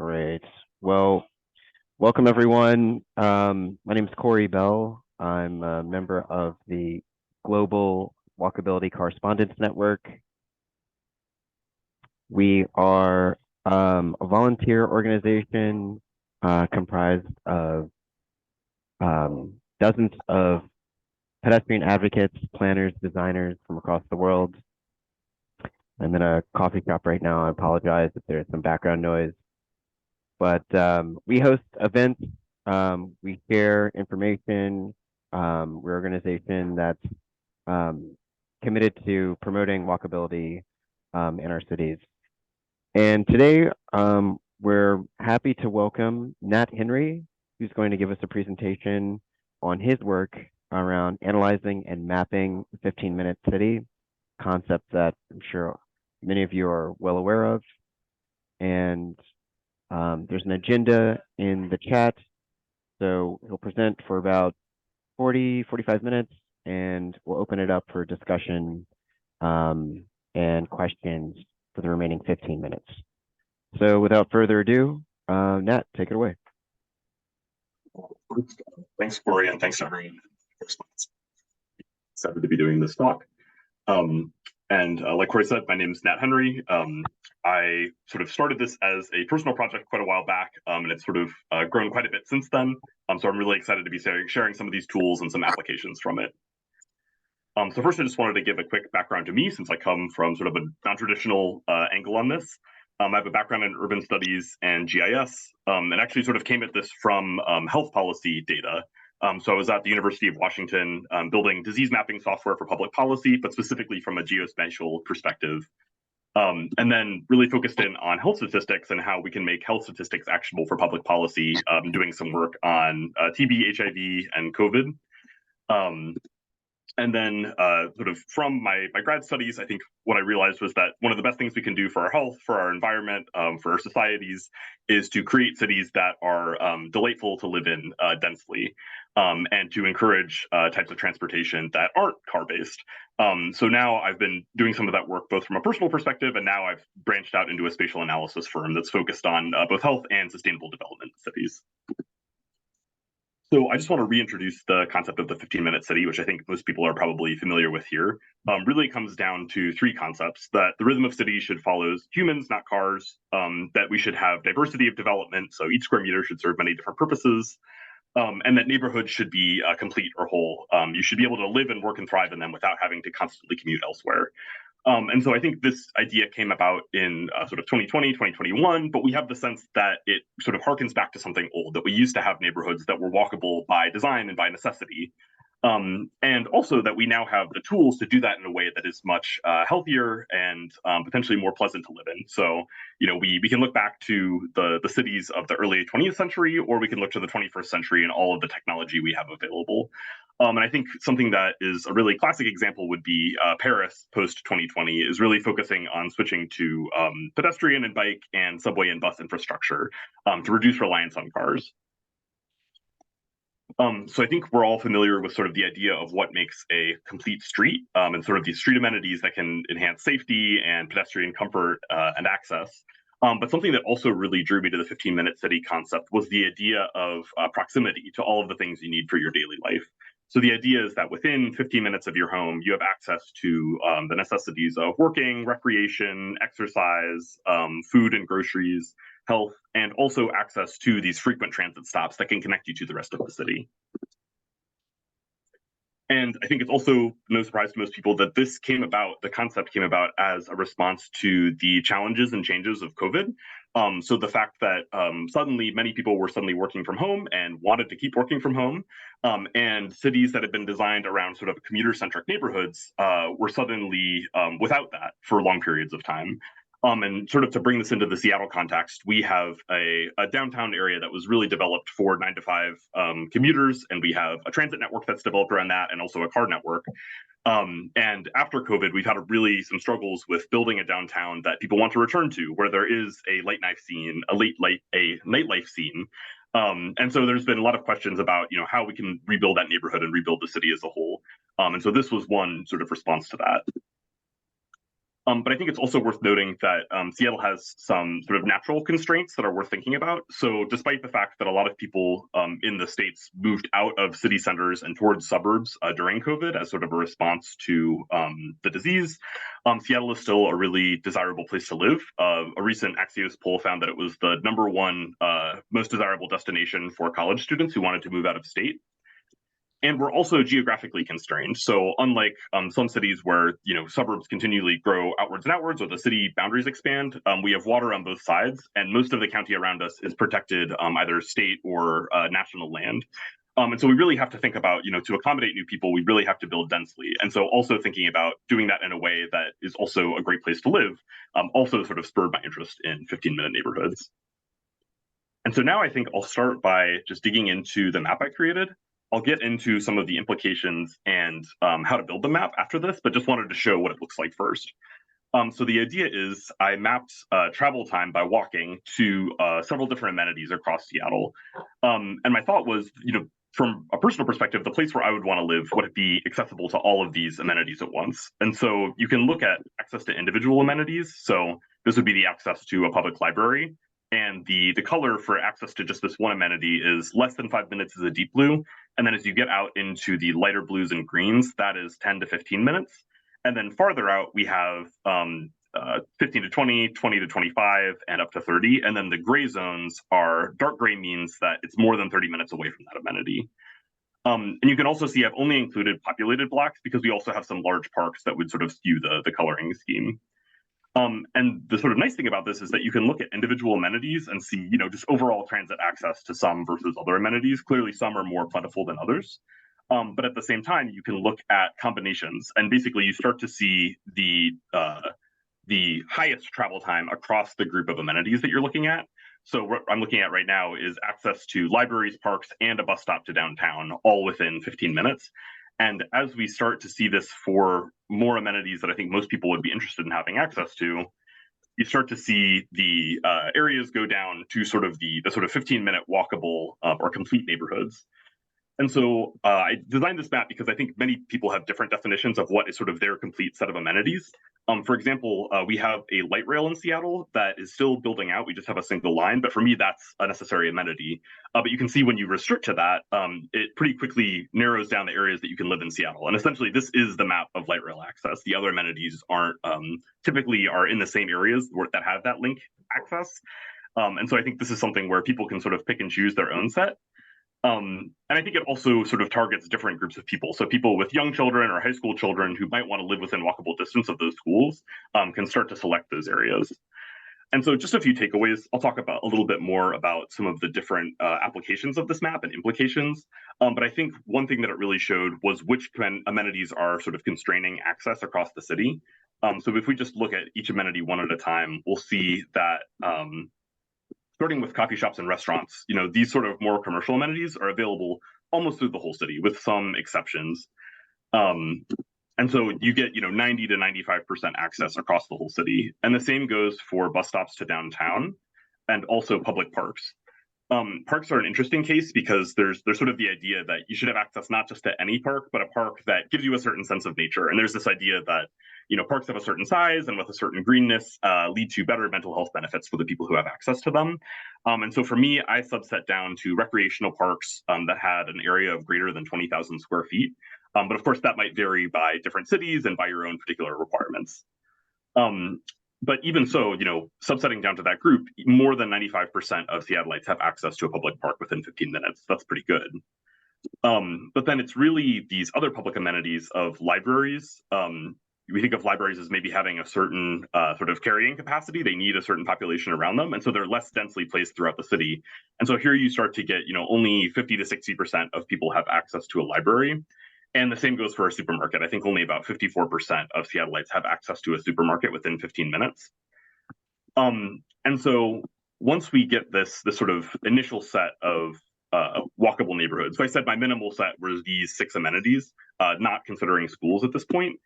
Great. Well, welcome everyone. My name is Corey Bell. I'm a member of the Global Walkability Correspondents Network. We are a volunteer organization comprised of dozens of pedestrian advocates, planners, designers from across the world. I'm in a coffee shop right now. I apologize if there's some background noise. But we host events, we share information. We're an organization that's committed to promoting walkability in our cities. And today, we're happy to welcome Nat Henry, who's going to give us a presentation on his work around analyzing and mapping the 15-minute city, concept that I'm sure many of you are well aware of. And there's an agenda in the chat, so he'll present for about 45 minutes, and we'll open it up for discussion and questions for the remaining 15 minutes. So without further ado, Nat, take it away. Thanks, Corey, and thanks to everyone. Excited to be doing this talk. Like Corey said, my name is Nat Henry. I sort of started this as a personal project quite a while back, and it's sort of grown quite a bit since then. So I'm really excited to be sharing some of these tools and some applications from it. So first, I just wanted to give a quick background to me, since I come from sort of a non-traditional angle on this. I have a background in urban studies and GIS, and actually sort of came at this from health policy data. So I was at the University of Washington building disease mapping software for public policy, but specifically from a geospatial perspective. And then really focused in on health statistics and how we can make health statistics actionable for public policy, doing some work on TB, HIV, and COVID. And then sort of from my grad studies, I think what I realized was that one of the best things we can do for our health, for our environment, for our societies, is to create cities that are delightful to live in densely, and to encourage types of transportation that aren't car-based. So now I've been doing some of that work both from a personal perspective, and now I've branched out into a spatial analysis firm that's focused on both health and sustainable development in cities. So I just want to reintroduce the concept of the 15-minute city, which I think most people are probably familiar with here. Really comes down to three concepts: that the rhythm of cities should follow humans, not cars, that we should have diversity of development, so each square meter should serve many different purposes, and that neighborhoods should be complete or whole. You should be able to live and work and thrive in them without having to constantly commute elsewhere. And so I think this idea came about in sort of 2020, 2021, but we have the sense that it sort of harkens back to something old, that we used to have neighborhoods that were walkable by design and by necessity. And also that we now have the tools to do that in a way that is much healthier and potentially more pleasant to live in. So, you know, we can look back to the cities of the early 20th century, or we can look to the 21st century and all of the technology we have available. And I think something that is a really classic example would be Paris post-2020 is really focusing on switching to pedestrian and bike and subway and bus infrastructure to reduce reliance on cars. So I think we're all familiar with sort of the idea of what makes a complete street, and sort of these street amenities that can enhance safety and pedestrian comfort and access. But something that also really drew me to the 15-minute city concept was the idea of proximity to all of the things you need for your daily life. So the idea is that within 15 minutes of your home, you have access to the necessities of working, recreation, exercise, food and groceries, health, and also access to these frequent transit stops that can connect you to the rest of the city. And I think it's also no surprise to most people that this came about, the concept came about as a response to the challenges and changes of COVID. So the fact that suddenly many people were suddenly working from home and wanted to keep working from home, and cities that had been designed around sort of commuter-centric neighborhoods were suddenly without that for long periods of time. And sort of to bring this into the Seattle context, we have a downtown area that was really developed for 9-to-5 commuters, and we have a transit network that's developed around that, and also a car network. And after COVID, we've had some struggles with building a downtown that people want to return to, where there is a nightlife scene. And so there's been a lot of questions about, you know, how we can rebuild that neighborhood and rebuild the city as a whole. And so this was one sort of response to that. But I think it's also worth noting that Seattle has some sort of natural constraints that are worth thinking about. So, despite the fact that a lot of people in the States moved out of city centers and towards suburbs during COVID as sort of a response to the disease, Seattle is still a really desirable place to live. A recent Axios poll found that it was the #1 most desirable destination for college students who wanted to move out of state. And we're also geographically constrained. So unlike some cities where suburbs continually grow outwards and outwards, or the city boundaries expand, we have water on both sides, and most of the county around us is protected either state or national land. And so we really have to think about, to accommodate new people, we really have to build densely. And so also thinking about doing that in a way that is also a great place to live, also sort of spurred my interest in 15-minute neighborhoods. And so now I think I'll start by just digging into the map I created. I'll get into some of the implications and how to build the map after this, but just wanted to show what it looks like first. So the idea is I mapped travel time by walking to several different amenities across Seattle. And my thought was, from a personal perspective, the place where I would want to live would be accessible to all of these amenities at once. And so you can look at access to individual amenities. So this would be the access to a public library. And the color for access to just this one amenity is less than 5 minutes is a deep blue. And then as you get out into the lighter blues and greens, that is 10 to 15 minutes. And then farther out, we have 15 to 20, 20 to 25, and up to 30. And then the gray zones are dark gray means that it's more than 30 minutes away from that amenity. And you can also see I've only included populated blocks because we also have some large parks that would sort of skew the coloring scheme. And the sort of nice thing about this is that you can look at individual amenities and see, just overall transit access to some versus other amenities. Clearly, some are more plentiful than others. But at the same time, you can look at combinations, and basically you start to see the highest travel time across the group of amenities that you're looking at. So what I'm looking at right now is access to libraries, parks, and a bus stop to downtown, all within 15 minutes. And as we start to see this for more amenities that I think most people would be interested in having access to, you start to see the areas go down to sort of the sort of 15-minute walkable or complete neighborhoods. And so I designed this map because I think many people have different definitions of what is sort of their complete set of amenities. For example, we have a light rail in Seattle that is still building out. We just have a single line, but for me, that's a necessary amenity. But you can see when you restrict to that, it pretty quickly narrows down the areas that you can live in Seattle. And essentially, this is the map of light rail access. The other amenities aren't typically are in the same areas that have that link access. And so I think this is something where people can sort of pick and choose their own set. And I think it also sort of targets different groups of people. So people with young children or high school children who might want to live within walkable distance of those schools can start to select those areas. And so just a few takeaways. I'll talk about a little bit more about some of the different applications of this map and implications. But I think one thing that it really showed was which amenities are sort of constraining access across the city. So if we just look at each amenity one at a time, we'll see that starting with coffee shops and restaurants, these sort of more commercial amenities are available almost through the whole city with some exceptions. And so you get, 90 to 95% access across the whole city. And the same goes for bus stops to downtown and also public parks. Parks are an interesting case because there's sort of the idea that you should have access not just to any park, but a park that gives you a certain sense of nature. And there's this idea that parks of a certain size and with a certain greenness lead to better mental health benefits for the people who have access to them. And so for me, I subset down to recreational parks that had an area of greater than 20,000 square feet. But of course, that might vary by different cities and by your own particular requirements. But even so, subsetting down to that group, more than 95% of Seattleites have access to a public park within 15 minutes. That's pretty good. But then it's really these other public amenities of libraries. We think of libraries as maybe having a certain sort of carrying capacity. They need a certain population around them. And so they're less densely placed throughout the city. And so here you start to get, only 50 to 60% of people have access to a library. And the same goes for a supermarket. I think only about 54% of Seattleites have access to a supermarket within 15 minutes. And so once we get this sort of initial set of walkable neighborhoods, so I said my minimal set was these 6 amenities, not considering schools at this point.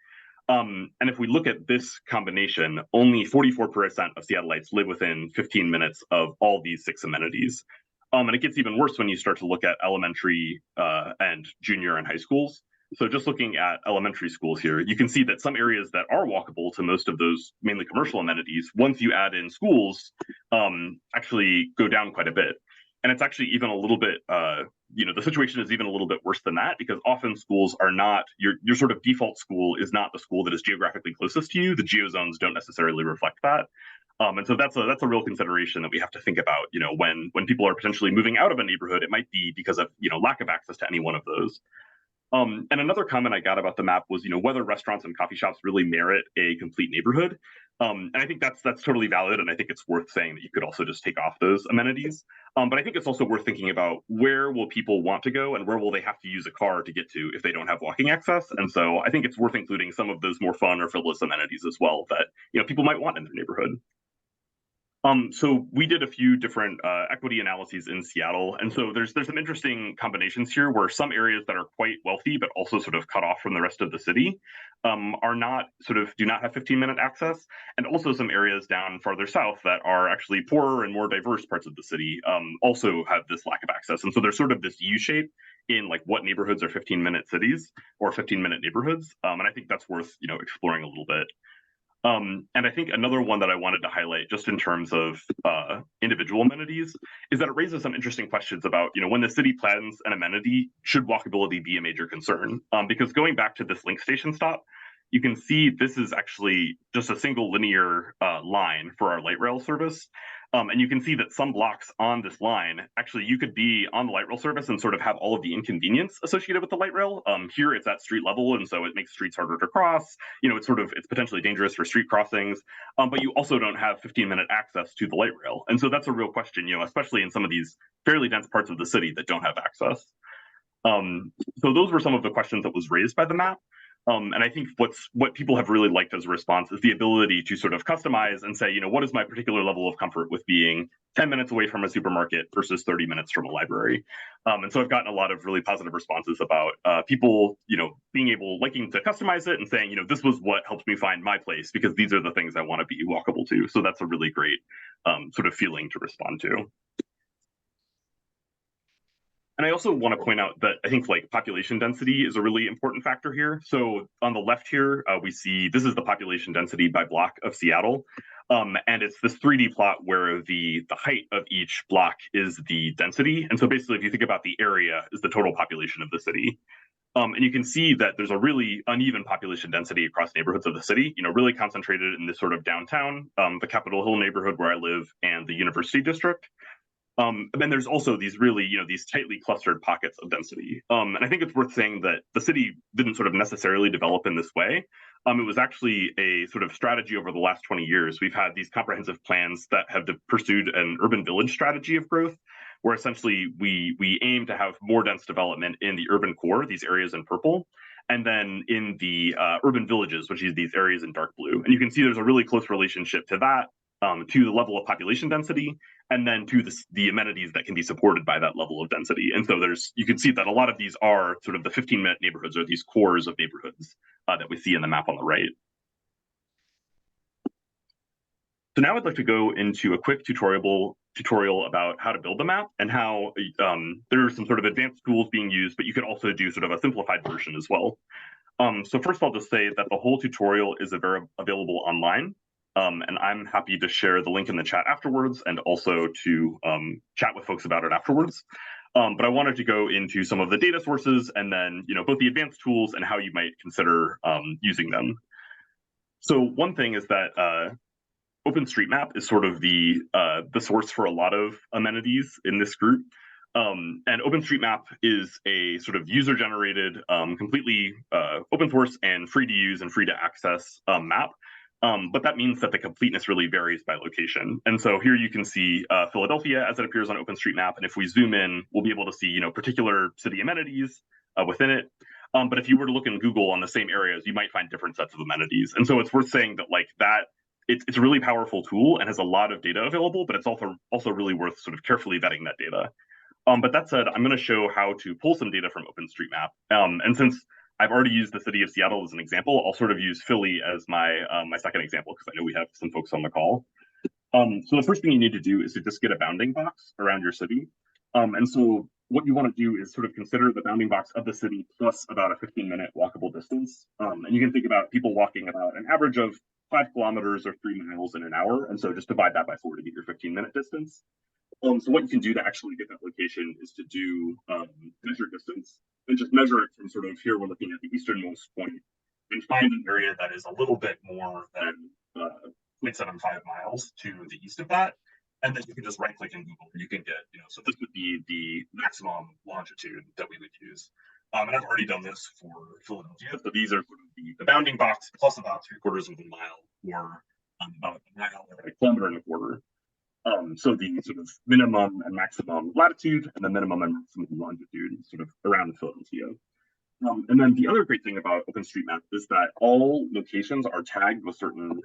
And if we look at this combination, only 44% of Seattleites live within 15 minutes of all these 6 amenities. And it gets even worse when you start to look at elementary and junior and high schools. So just looking at elementary schools here, you can see that some areas that are walkable to most of those mainly commercial amenities, once you add in schools, actually go down quite a bit. And it's actually even a little bit, the situation is even a little bit worse than that, because often schools are not, your sort of default school is not the school that is geographically closest to you. The geozones don't necessarily reflect that. And so that's a real consideration that we have to think about. When people are potentially moving out of a neighborhood, it might be because of lack of access to any one of those. And another comment I got about the map was, whether restaurants and coffee shops really merit a complete neighborhood. And I think that's totally valid, and I think it's worth saying that you could also just take off those amenities. But I think it's also worth thinking about where will people want to go and where will they have to use a car to get to if they don't have walking access. And so I think it's worth including some of those more fun or frivolous amenities as well that people might want in their neighborhood. So we did a few different equity analyses in Seattle, and so there's some interesting combinations here where some areas that are quite wealthy but also sort of cut off from the rest of the city do not have 15-minute access, and also some areas down farther south that are actually poorer and more diverse parts of the city also have this lack of access. And so there's sort of this U shape in like what neighborhoods are 15-minute cities or 15-minute neighborhoods, and I think that's worth exploring a little bit. And I think another one that I wanted to highlight, just in terms of individual amenities, is that it raises some interesting questions about, when the city plans an amenity, should walkability be a major concern? Because going back to this link station stop, you can see this is actually just a single linear line for our light rail service. And you can see that some blocks on this line, actually, you could be on the light rail service and sort of have all of the inconvenience associated with the light rail. Here it's at street level, and so it makes streets harder to cross. It's potentially dangerous for street crossings, but you also don't have 15-minute access to the light rail. And so that's a real question, especially in some of these fairly dense parts of the city that don't have access. So those were some of the questions that was raised by the map. And I think what people have really liked as a response is the ability to sort of customize and say, what is my particular level of comfort with being 10 minutes away from a supermarket versus 30 minutes from a library. And so I've gotten a lot of really positive responses about people, liking to customize it and saying, this was what helped me find my place because these are the things I want to be walkable to. So that's a really great sort of feeling to respond to. And I also want to point out that I think population density is a really important factor here. So on the left here, we see this is the population density by block of Seattle. And it's this 3D plot where the height of each block is the density. And so basically, if you think about the area is the total population of the city. And you can see that there's a really uneven population density across neighborhoods of the city, really concentrated in this sort of downtown, the Capitol Hill neighborhood where I live, and the University District. And then there's also these really, these tightly clustered pockets of density. And I think it's worth saying that the city didn't sort of necessarily develop in this way. It was actually a sort of strategy over the last 20 years. We've had these comprehensive plans that have pursued an urban village strategy of growth, where essentially we aim to have more dense development in the urban core, these areas in purple, and then in the urban villages, which is these areas in dark blue. And you can see there's a really close relationship to that, to the level of population density, and then to the amenities that can be supported by that level of density. And so you can see that a lot of these are sort of the 15-minute neighborhoods, or these cores of neighborhoods that we see in the map on the right. So now I'd like to go into a quick tutorial about how to build the map and how there are some sort of advanced tools being used, but you can also do sort of a simplified version as well. So first I'll just say that the whole tutorial is available online. And I'm happy to share the link in the chat afterwards and also to chat with folks about it afterwards. But I wanted to go into some of the data sources and then, both the advanced tools and how you might consider using them. So one thing is that OpenStreetMap is sort of the source for a lot of amenities in this group. And OpenStreetMap is a sort of user-generated, completely open source and free to use and free to access map. But that means that the completeness really varies by location. And so here you can see Philadelphia as it appears on OpenStreetMap. And if we zoom in, we'll be able to see, particular city amenities within it. But if you were to look in Google on the same areas, you might find different sets of amenities. And so it's worth saying that it's a really powerful tool and has a lot of data available, but it's also really worth sort of carefully vetting that data. But that said, I'm going to show how to pull some data from OpenStreetMap. And since I've already used the city of Seattle as an example, I'll sort of use Philly as my second example, because I know we have some folks on the call. So the first thing you need to do is to just get a bounding box around your city. And so what you want to do is sort of consider the bounding box of the city plus about a 15-minute walkable distance. And you can think about people walking about an average of 5 kilometers or 3 miles in an hour. And so just divide that by 4 to get your 15-minute distance. So what you can do to actually get that location is to do measure distance and just measure it from sort of here. We're looking at the easternmost point and find an area that is a little bit more than 0.75 miles to the east of that. And then you can just right click in Google and you can get, so this would be the maximum longitude that we would use. And I've already done this for Philadelphia. So these are sort of the bounding box plus about 3/4 of a mile or about a mile or a kilometer and a quarter. So the sort of minimum and maximum latitude and the minimum and maximum longitude sort of around Philadelphia. And then the other great thing about OpenStreetMap is that all locations are tagged with certain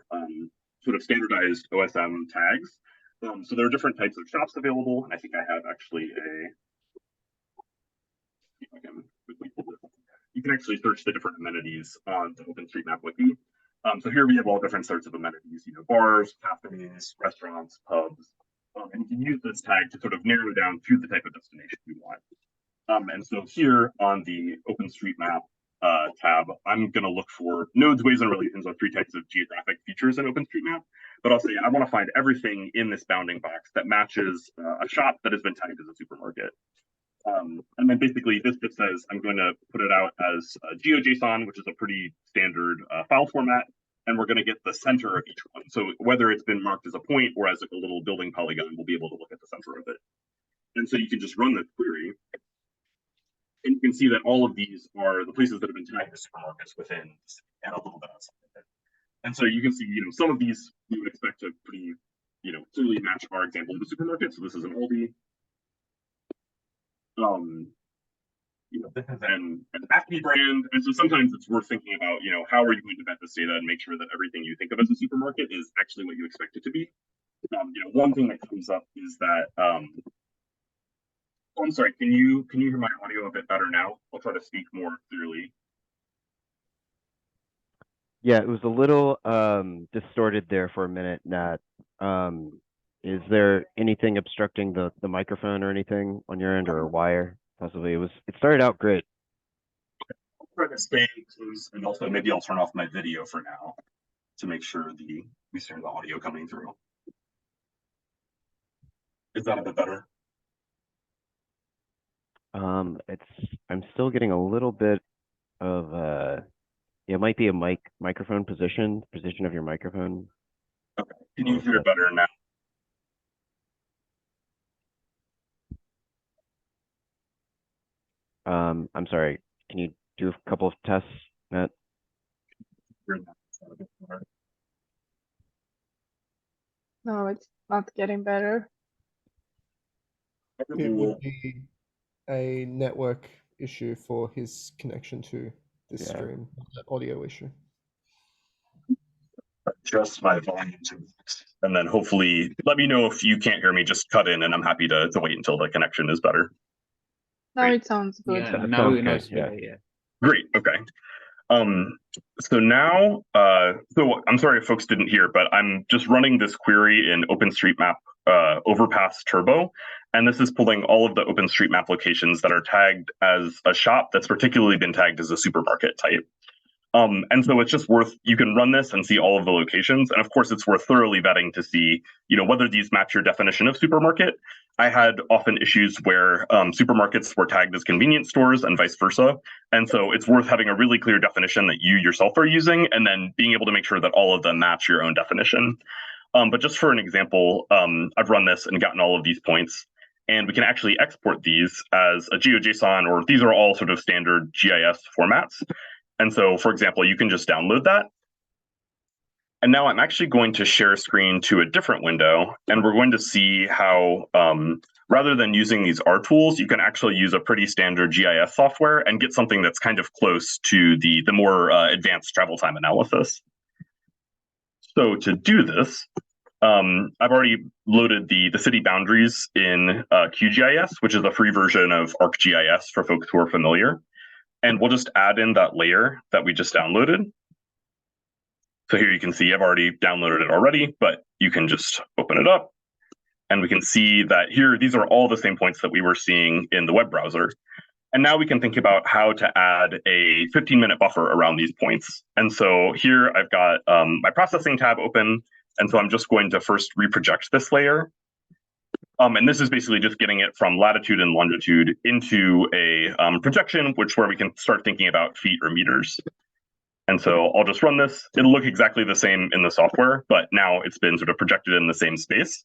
sort of standardized OSM tags. So there are different types of shops available, and I think I have actually you can actually search the different amenities on the OpenStreetMap wiki. So here we have all different sorts of amenities, bars, cafes, restaurants, pubs, and you can use this tag to sort of narrow down to the type of destination you want. And so here on the OpenStreetMap tab, I'm going to look for nodes, ways, and relations are 3 types of geographic features in OpenStreetMap. But I'll say I want to find everything in this bounding box that matches a shop that has been tagged as a supermarket. And then basically this just says I'm going to put it out as GeoJSON, which is a pretty standard file format, and we're going to get the center of each one. So whether it's been marked as a point or as like a little building polygon, we'll be able to look at the center of it. And so you can just run this query, and you can see that all of these are the places that have been tagged as supermarkets within and a little bit outside of it. And so you can see, some of these we would expect to pretty, clearly match our example of the supermarket. So this is an Aldi. This is an Acme brand. And so sometimes it's worth thinking about, how are you going to vet this data and make sure that everything you think of as a supermarket is actually what you expect it to be. One thing that comes up is that, oh, I'm sorry, can you hear my audio a bit better now? I'll try to speak more clearly. Yeah, it was a little distorted there for a minute, Nat. Is there anything obstructing the microphone or anything on your end, or a wire? Possibly. It started out great. I'll try to stay close, and also maybe I'll turn off my video for now to make sure we hear the audio coming through. Is that a bit better? I'm still getting a little bit of it might be a microphone position of your microphone. Okay. Can you hear it better now? I'm sorry. Can you do a couple of tests, Matt? No, it's not getting better. It would be a network issue for his connection to this stream, audio issue. Adjust my volume to max, and then hopefully let me know if you can't hear me. Just cut in, and I'm happy to wait until the connection is better. Now it sounds good. Yeah, now it's better. Yeah. Great. Okay. So now, so I'm sorry if folks didn't hear, but I'm just running this query in OpenStreetMap Overpass Turbo, and this is pulling all of the OpenStreetMap locations that are tagged as a shop that's particularly been tagged as a supermarket type. And so it's just worth, you can run this and see all of the locations. And of course, it's worth thoroughly vetting to see, whether these match your definition of supermarket. I had often issues where supermarkets were tagged as convenience stores and vice versa. And so it's worth having a really clear definition that you yourself are using, and then being able to make sure that all of them match your own definition. But just for an example, I've run this and gotten all of these points. And we can actually export these as a GeoJSON, or these are all sort of standard GIS formats. And so, for example, you can just download that. And now I'm actually going to share screen to a different window, and we're going to see how, rather than using these R tools, you can actually use a pretty standard GIS software and get something that's kind of close to the more advanced travel time analysis. So to do this, I've already loaded the city boundaries in QGIS, which is a free version of ArcGIS for folks who are familiar. And we'll just add in that layer that we just downloaded. So here you can see I've already downloaded it already, but you can just open it up And we can see that here, these are all the same points that we were seeing in the web browser. And now we can think about how to add a 15-minute buffer around these points. And so here I've got my processing tab open. And so I'm just going to first reproject this layer. And this is basically just getting it from latitude and longitude into a projection, where we can start thinking about feet or meters. And so I'll just run this. It'll look exactly the same in the software, but now it's been sort of projected in the same space.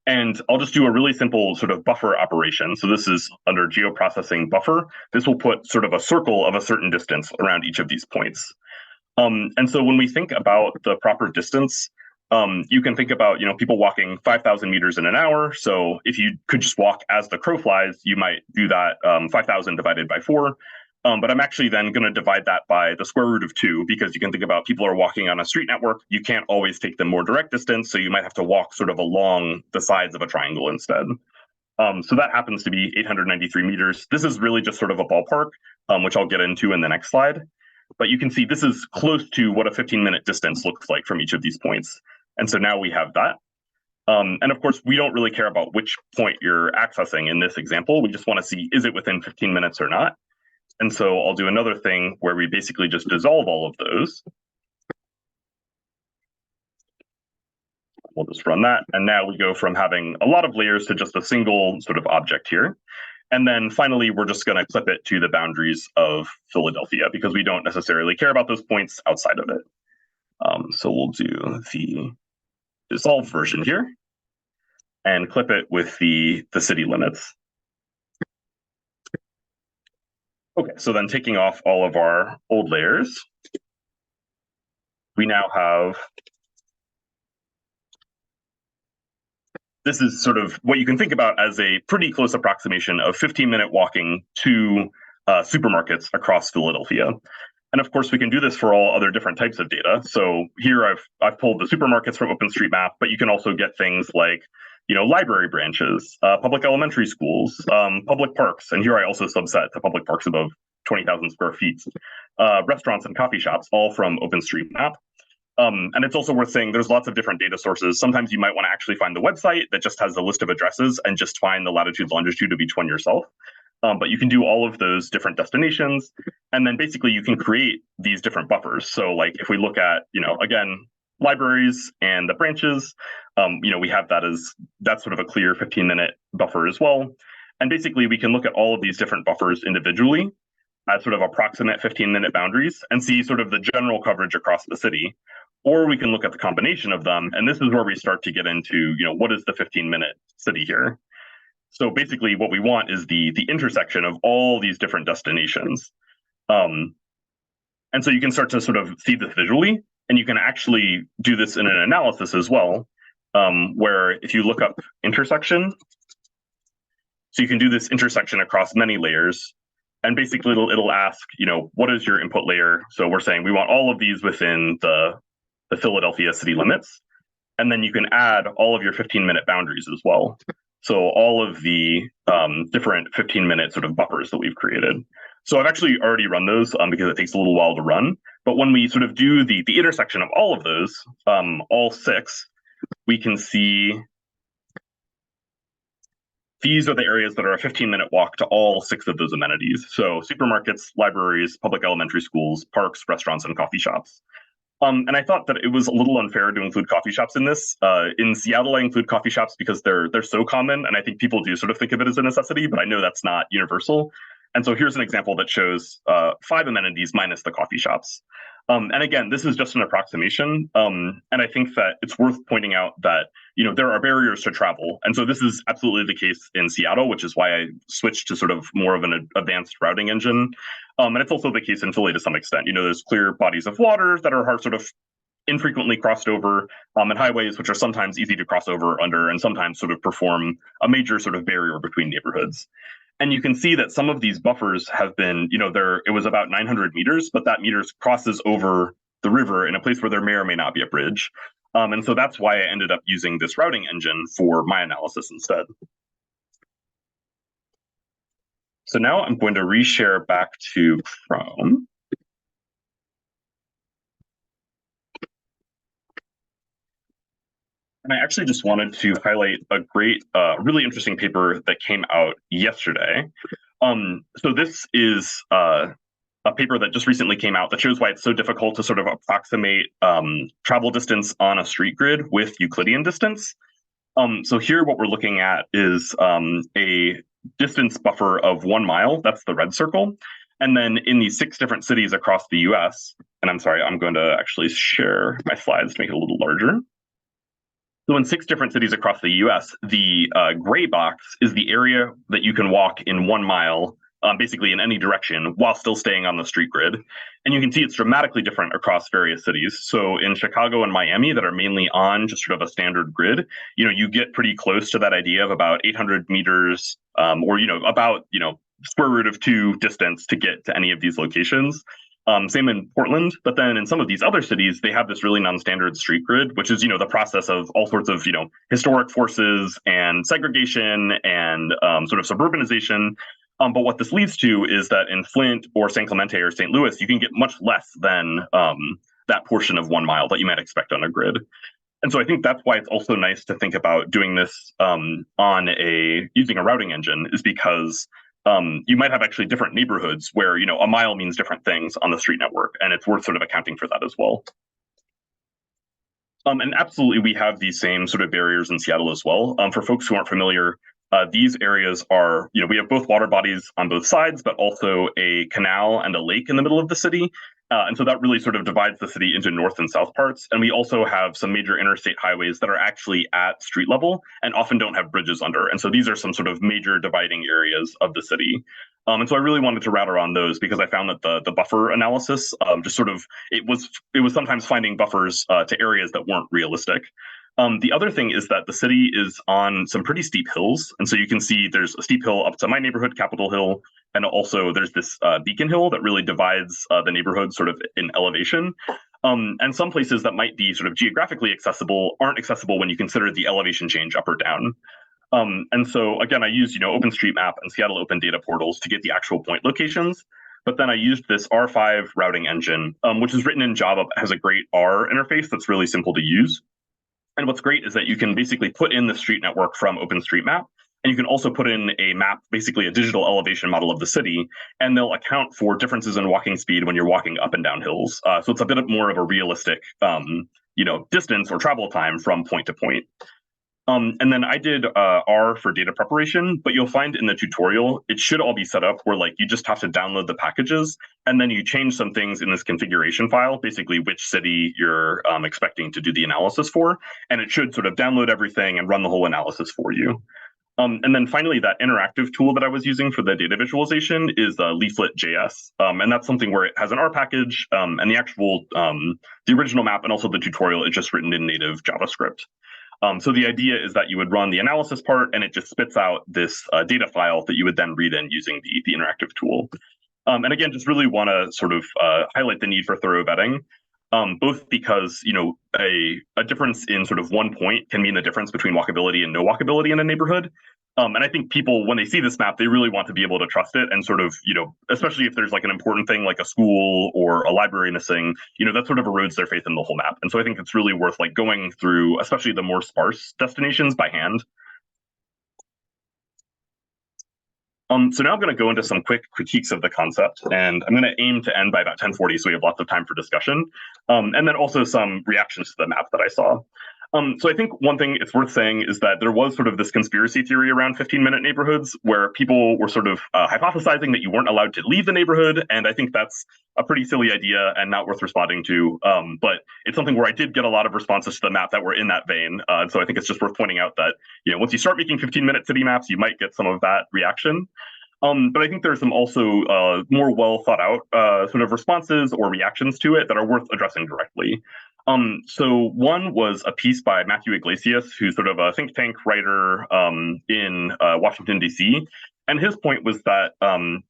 And I'll just do a really simple sort of buffer operation. So this is under geoprocessing buffer. This will put sort of a circle of a certain distance around each of these points. And so when we think about the proper distance, you can think about, people walking 5,000 meters in an hour. So if you could just walk as the crow flies, you might do that 5,000 divided by 4. But I'm actually then going to divide that by the square root of 2, because you can think about people are walking on a street network. You can't always take them more direct distance, so you might have to walk sort of along the sides of a triangle instead. So that happens to be 893 meters. This is really just sort of a ballpark, which I'll get into in the next slide. But you can see this is close to what a 15-minute distance looks like from each of these points. And so now we have that. And of course, we don't really care about which point you're accessing in this example. We just want to see, is it within 15 minutes or not? And so I'll do another thing where we basically just dissolve all of those. We'll just run that. And now we go from having a lot of layers to just a single sort of object here. And then finally, we're just going to clip it to the boundaries of Philadelphia, because we don't necessarily care about those points outside of it. So we'll do the dissolve version here and clip it with the city limits. Okay, so then taking off all of our old layers, we now have, this is sort of what you can think about as a pretty close approximation of 15-minute walking to supermarkets across Philadelphia. And of course, we can do this for all other different types of data. So here I've pulled the supermarkets from OpenStreetMap, but you can also get things like, library branches, public elementary schools, public parks. And here I also subset to public parks above 20,000 square feet, restaurants and coffee shops, all from OpenStreetMap. And it's also worth saying there's lots of different data sources. Sometimes you might want to actually find the website that just has a list of addresses and just find the latitude, longitude of each one yourself. But you can do all of those different destinations. And then basically you can create these different buffers. So like if we look at, again, libraries and the branches, we have that's sort of a clear 15-minute buffer as well. And basically we can look at all of these different buffers individually as sort of approximate 15-minute boundaries and see sort of the general coverage across the city. Or we can look at the combination of them. And this is where we start to get into, what is the 15-minute city here? So basically what we want is the intersection of all these different destinations. And so you can start to sort of see this visually, and you can actually do this in an analysis as well, where if you look up intersection, so you can do this intersection across many layers, and basically it'll ask, what is your input layer? So we're saying we want all of these within the Philadelphia city limits, and then you can add all of your 15-minute boundaries as well. So all of the different 15-minute sort of buffers that we've created. So I've actually already run those because it takes a little while to run. But when we sort of do the intersection of all of those, all 6, we can see these are the areas that are a 15-minute walk to all 6 of those amenities. So supermarkets, libraries, public elementary schools, parks, restaurants, and coffee shops. And I thought that it was a little unfair to include coffee shops in this. In Seattle, I include coffee shops because they're so common, and I think people do sort of think of it as a necessity, but I know that's not universal. And so here's an example that shows 5 amenities minus the coffee shops. And again, this is just an approximation. And I think that it's worth pointing out that, there are barriers to travel. And so this is absolutely the case in Seattle, which is why I switched to sort of more of an advanced routing engine. And it's also the case in Philly to some extent. There's clear bodies of water that are sort of infrequently crossed over, and highways, which are sometimes easy to cross over under and sometimes sort of perform a major sort of barrier between neighborhoods. And you can see that some of these buffers have been, it was about 900 meters, but that meters crosses over the river in a place where there may or may not be a bridge. And so that's why I ended up using this routing engine for my analysis instead. So now I'm going to reshare back to Chrome. And I actually just wanted to highlight a great, really interesting paper that came out yesterday. So this is a paper that just recently came out that shows why it's so difficult to sort of approximate travel distance on a street grid with Euclidean distance. So here what we're looking at is a distance buffer of 1 mile, that's the red circle. And then in these 6 different cities across the US, and I'm sorry, I'm going to actually share my slides to make it a little larger. So in 6 different cities across the US, the gray box is the area that you can walk in 1 mile, basically in any direction, while still staying on the street grid. And you can see it's dramatically different across various cities. So in Chicago and Miami, that are mainly on just sort of a standard grid, you get pretty close to that idea of about 800 meters, or about square root of 2 distance to get to any of these locations. Same in Portland, but then in some of these other cities, they have this really non-standard street grid, which is, the process of all sorts of, historic forces and segregation and sort of suburbanization. But what this leads to is that in Flint or San Clemente or St. Louis, you can get much less than that portion of 1 mile that you might expect on a grid. And so I think that's why it's also nice to think about doing this using a routing engine, is because you might have actually different neighborhoods where, a mile means different things on the street network, and it's worth sort of accounting for that as well. And absolutely, we have these same sort of barriers in Seattle as well. For folks who aren't familiar, these areas are, we have both water bodies on both sides, but also a canal and a lake in the middle of the city. And so that really sort of divides the city into north and south parts. And we also have some major interstate highways that are actually at street level and often don't have bridges under. And so these are some sort of major dividing areas of the city. And so I really wanted to router on those because I found that the buffer analysis just sort of, it was sometimes finding buffers to areas that weren't realistic. The other thing is that the city is on some pretty steep hills. And so you can see there's a steep hill up to my neighborhood, Capitol Hill. And also there's this Beacon Hill that really divides the neighborhood sort of in elevation. And some places that might be sort of geographically accessible aren't accessible when you consider the elevation change up or down. And so again, I used, OpenStreetMap and Seattle Open Data portals to get the actual point locations. But then I used this R5 routing engine, which is written in Java, has a great R interface that's really simple to use. And what's great is that you can basically put in the street network from OpenStreetMap, and you can also put in a map, basically a digital elevation model of the city, and they'll account for differences in walking speed when you're walking up and down hills. So it's a bit more of a realistic, distance or travel time from point to point. And then I did R for data preparation, but you'll find in the tutorial, it should all be set up where you just have to download the packages, and then you change some things in this configuration file, basically which city you're expecting to do the analysis for, and it should sort of download everything and run the whole analysis for you. And then finally, that interactive tool that I was using for the data visualization is Leaflet.js. And that's something where it has an R package, and the actual, the original map and also the tutorial is just written in native JavaScript. So the idea is that you would run the analysis part and it just spits out this data file that you would then read in using the interactive tool. And again, just really want to sort of highlight the need for thorough vetting, both because, a difference in sort of 1 point can mean the difference between walkability and no walkability in a neighborhood. And I think people, when they see this map, they really want to be able to trust it and sort of, especially if there's an important thing like a school or a library missing, that sort of erodes their faith in the whole map. And so I think it's really worth going through, especially the more sparse destinations by hand. So now I'm going to go into some quick critiques of the concept, and I'm going to aim to end by about 10:40, so we have lots of time for discussion, and then also some reactions to the map that I saw. So I think one thing it's worth saying is that there was sort of this conspiracy theory around 15-minute neighborhoods where people were sort of hypothesizing that you weren't allowed to leave the neighborhood. And I think that's a pretty silly idea and not worth responding to. But it's something where I did get a lot of responses to the map that were in that vein. And so I think it's just worth pointing out that, once you start making 15-minute city maps, you might get some of that reaction. But I think there's some also more well thought out sort of responses or reactions to it that are worth addressing directly. So one was a piece by Matthew Iglesias, who's sort of a think tank writer in Washington, D.C. And his point was that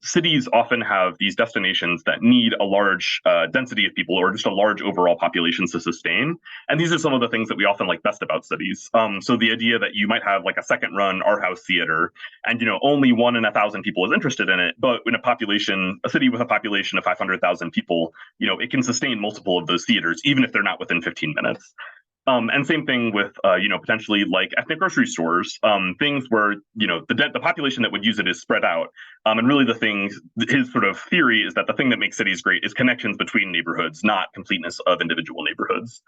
cities often have these destinations that need a large density of people or just a large overall population to sustain. And these are some of the things that we often like best about cities. So the idea that you might have a second run art house theater and, only 1 in 1,000 people is interested in it. But in a city with a population of 500,000 people, it can sustain multiple of those theaters, even if they're not within 15 minutes. And same thing with, potentially like ethnic grocery stores, things where, the population that would use it is spread out. And really his sort of theory is that the thing that makes cities great is connections between neighborhoods, not completeness of individual neighborhoods.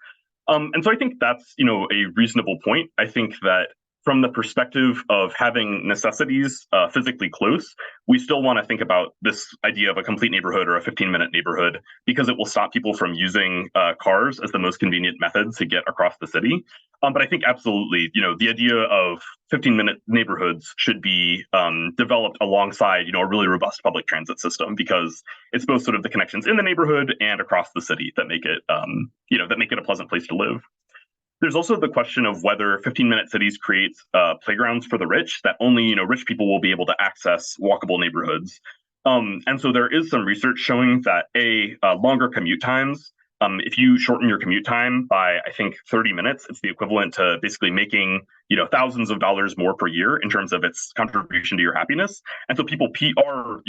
And so I think that's, a reasonable point. I think that from the perspective of having necessities physically close, we still want to think about this idea of a complete neighborhood or a 15-minute neighborhood because it will stop people from using cars as the most convenient method to get across the city. But I think absolutely, the idea of 15-minute neighborhoods should be developed alongside, a really robust public transit system because it's both sort of the connections in the neighborhood and across the city that make it, that make it a pleasant place to live. There's also the question of whether 15-minute cities create playgrounds for the rich that only rich people will be able to access walkable neighborhoods. And so there is some research showing that longer commute times, if you shorten your commute time by, I think, 30 minutes, it's the equivalent to basically making thousands of dollars more per year in terms of its contribution to your happiness. And so people are,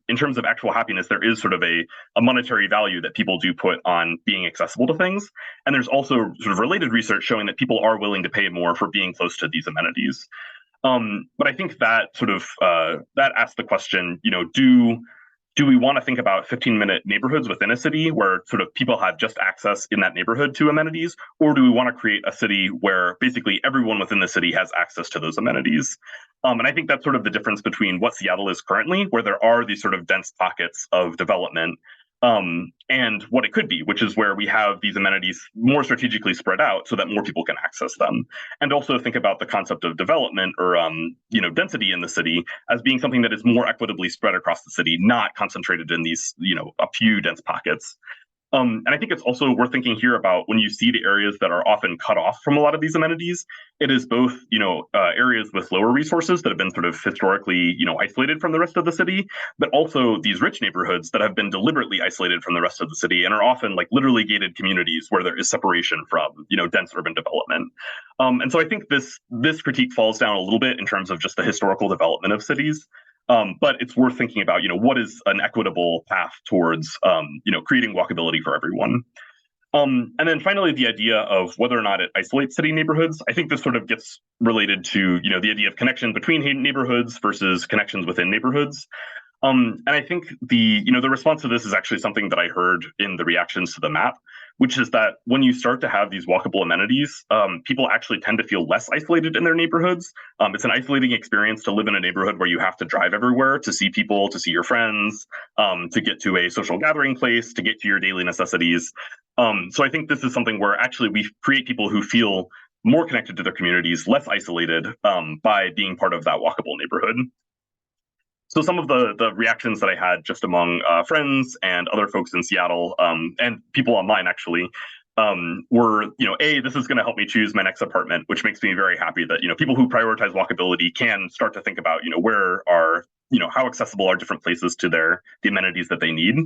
in terms of actual happiness, there is sort of a monetary value that people do put on being accessible to things. And there's also sort of related research showing that people are willing to pay more for being close to these amenities. But I think that sort of that asks the question, do we want to think about 15-minute neighborhoods within a city where sort of people have just access in that neighborhood to amenities? Or do we want to create a city where basically everyone within the city has access to those amenities? And I think that's sort of the difference between what Seattle is currently, where there are these sort of dense pockets of development, and what it could be, which is where we have these amenities more strategically spread out so that more people can access them. And also think about the concept of development or, density in the city as being something that is more equitably spread across the city, not concentrated in these, a few dense pockets. And I think it's also worth thinking here about when you see the areas that are often cut off from a lot of these amenities, it is both, areas with lower resources that have been sort of historically, isolated from the rest of the city, but also these rich neighborhoods that have been deliberately isolated from the rest of the city and are often like literally gated communities where there is separation from, dense urban development. And so I think this critique falls down a little bit in terms of just the historical development of cities. But it's worth thinking about, what is an equitable path towards, creating walkability for everyone. And then finally, the idea of whether or not it isolates city neighborhoods. I think this sort of gets related to, the idea of connection between neighborhoods versus connections within neighborhoods. And I think the response to this is actually something that I heard in the reactions to the map, which is that when you start to have these walkable amenities, people actually tend to feel less isolated in their neighborhoods. It's an isolating experience to live in a neighborhood where you have to drive everywhere to see people, to see your friends, to get to a social gathering place, to get to your daily necessities. So I think this is something where actually we create people who feel more connected to their communities, less isolated by being part of that walkable neighborhood. So some of the reactions that I had just among friends and other folks in Seattle and people online actually were, this is going to help me choose my next apartment, which makes me very happy that, people who prioritize walkability can start to think about, where are, how accessible are different places to the amenities that they need.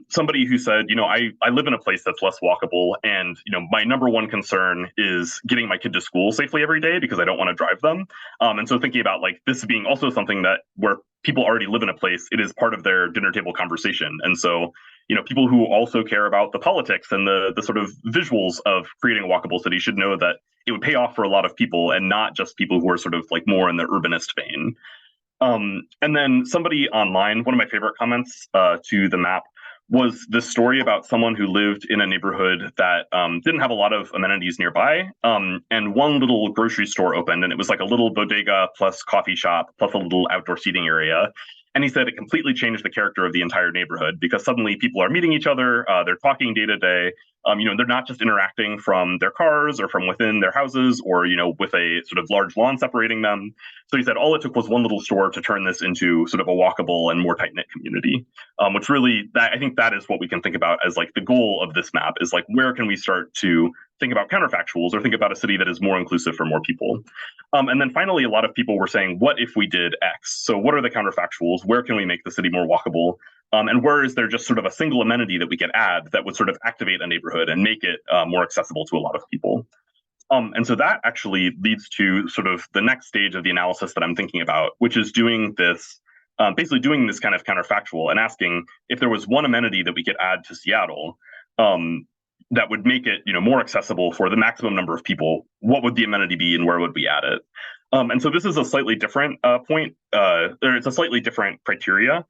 Somebody who said, I live in a place that's less walkable and, my number one concern is getting my kid to school safely every day because I don't want to drive them. And so thinking about like this being also something that where people already live in a place, it is part of their dinner table conversation. And so, people who also care about the politics and the sort of visuals of creating a walkable city should know that it would pay off for a lot of people and not just people who are sort of like more in the urbanist vein. And then somebody online, one of my favorite comments to the map was this story about someone who lived in a neighborhood that didn't have a lot of amenities nearby. And one little grocery store opened, and it was like a little bodega plus coffee shop plus a little outdoor seating area. And he said it completely changed the character of the entire neighborhood because suddenly people are meeting each other, they're talking day to day. They're not just interacting from their cars or from within their houses or, with a sort of large lawn separating them. So he said all it took was one little store to turn this into sort of a walkable and more tight-knit community, which really, I think that is what we can think about as like the goal of this map is like, where can we start to think about counterfactuals or think about a city that is more inclusive for more people? And then finally, a lot of people were saying, what if we did X? So what are the counterfactuals? Where can we make the city more walkable? And where is there just sort of a single amenity that we could add that would sort of activate a neighborhood and make it more accessible to a lot of people? And so that actually leads to sort of the next stage of the analysis that I'm thinking about, which is doing this, basically doing this kind of counterfactual and asking if there was one amenity that we could add to Seattle, that would make it, more accessible for the maximum number of people. What would the amenity be, and where would we add it? And so this is a slightly different point, or it's a slightly different criteria.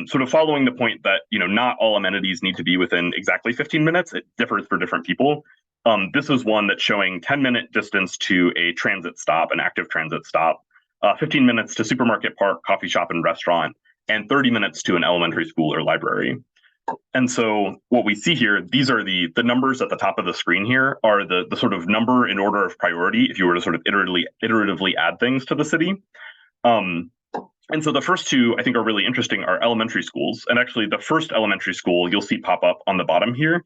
Sort of following the point that, not all amenities need to be within exactly 15 minutes. It differs for different people. This was one that's showing 10-minute distance to a transit stop, an active transit stop, 15 minutes to supermarket, park, coffee shop, and restaurant, and 30 minutes to an elementary school or library. And so what we see here, these are the numbers at the top of the screen here are the sort of number in order of priority if you were to sort of iteratively add things to the city. And so the first two I think are really interesting are elementary schools. And actually the first elementary school you'll see pop up on the bottom here.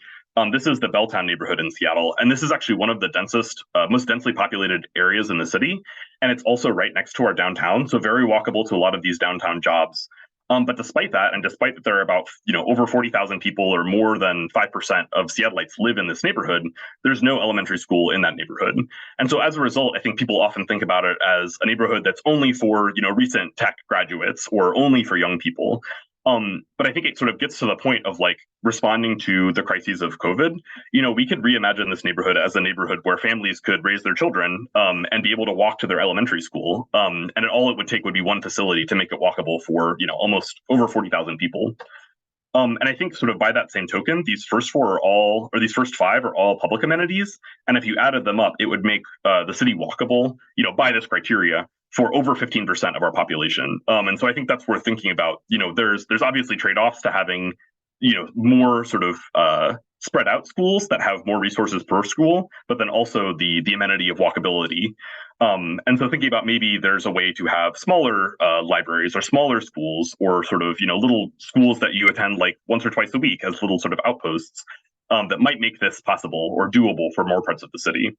This is the Belltown neighborhood in Seattle. And this is actually one of the densest, most densely populated areas in the city. And it's also right next to our downtown. So very walkable to a lot of these downtown jobs. But despite that, and despite that there are about, over 40,000 people or more than 5% of Seattleites live in this neighborhood, there's no elementary school in that neighborhood. And so as a result, I think people often think about it as a neighborhood that's only for, recent tech graduates or only for young people. But I think it sort of gets to the point of like responding to the crises of COVID. We could reimagine this neighborhood as a neighborhood where families could raise their children and be able to walk to their elementary school. And all it would take would be one facility to make it walkable for, almost over 40,000 people. And I think sort of by that same token, these first these first five are all public amenities. And if you added them up, it would make the city walkable, by this criteria for over 15% of our population. And so I think that's worth thinking about. There's obviously trade-offs to having, more sort of spread out schools that have more resources per school, but then also the amenity of walkability. And so thinking about maybe there's a way to have smaller libraries or smaller schools or sort of, little schools that you attend like once or twice a week as little sort of outposts that might make this possible or doable for more parts of the city.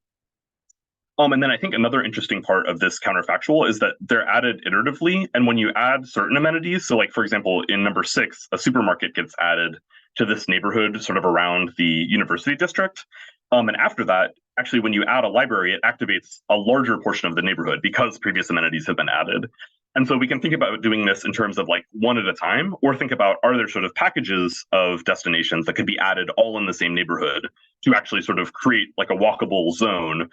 And then I think another interesting part of this counterfactual is that they're added iteratively. And when you add certain amenities, so like, for example, in number 6, a supermarket gets added to this neighborhood sort of around the university district. And after that, actually, when you add a library, it activates a larger portion of the neighborhood because previous amenities have been added. And so we can think about doing this in terms of like one at a time, or think about, are there sort of packages of destinations that could be added all in the same neighborhood to actually sort of create like a walkable zone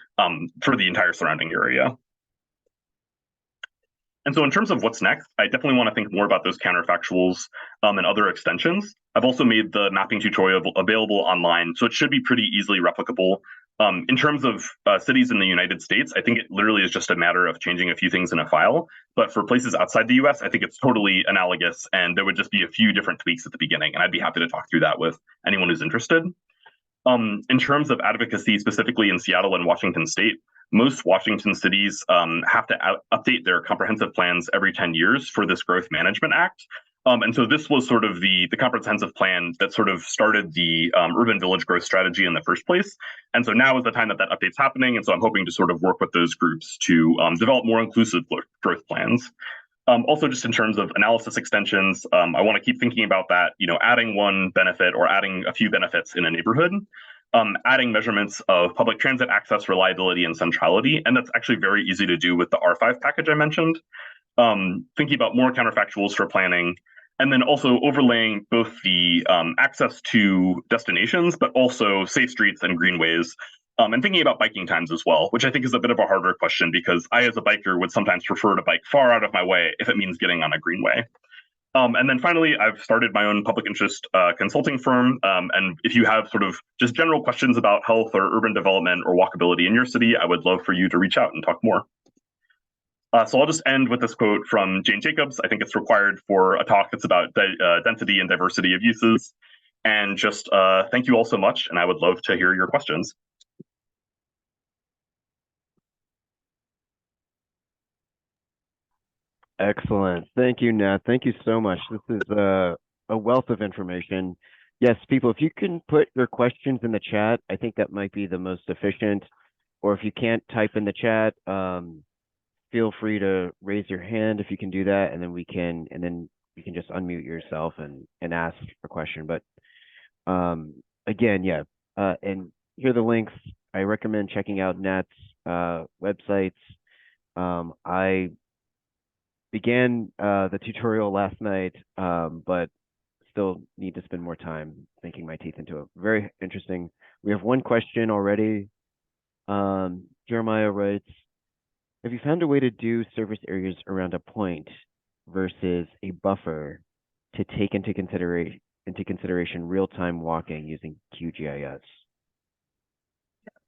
for the entire surrounding area. And so in terms of what's next, I definitely want to think more about those counterfactuals and other extensions. I've also made the mapping tutorial available online, so it should be pretty easily replicable. In terms of cities in the United States, I think it literally is just a matter of changing a few things in a file. But for places outside the US, I think it's totally analogous, and there would just be a few different tweaks at the beginning. And I'd be happy to talk through that with anyone who's interested. In terms of advocacy, specifically in Seattle and Washington State, most Washington cities have to update their comprehensive plans every 10 years for this Growth Management Act. And so this was sort of the comprehensive plan that sort of started the urban village growth strategy in the first place. And so now is the time that update's happening. And so I'm hoping to sort of work with those groups to develop more inclusive growth plans. Also, just in terms of analysis extensions, I want to keep thinking about that, adding one benefit or adding a few benefits in a neighborhood, adding measurements of public transit access, reliability, and centrality. And that's actually very easy to do with the R5 package I mentioned. Thinking about more counterfactuals for planning, and then also overlaying both the access to destinations, but also safe streets and greenways. And thinking about biking times as well, which I think is a bit of a harder question because I, as a biker, would sometimes prefer to bike far out of my way if it means getting on a greenway. And then finally, I've started my own public interest consulting firm. And if you have sort of just general questions about health or urban development or walkability in your city, I would love for you to reach out and talk more. So I'll just end with this quote from Jane Jacobs. I think it's required for a talk that's about density and diversity of uses. And just thank you all so much. And I would love to hear your questions. Excellent. Thank you, Nat. Thank you so much. This is a wealth of information. Yes, people, if you can put your questions in the chat, I think that might be the most efficient. Or if you can't type in the chat, feel free to raise your hand if you can do that, and then you can just unmute yourself and ask a question. But again, yeah, and here are the links. I recommend checking out Nat's websites. I began the tutorial last night, but still need to spend more time sinking my teeth into it. Very interesting. We have one question already. Jeremiah writes, have you found a way to do surface areas around a point versus a buffer to take into consideration real-time walking using QGIS?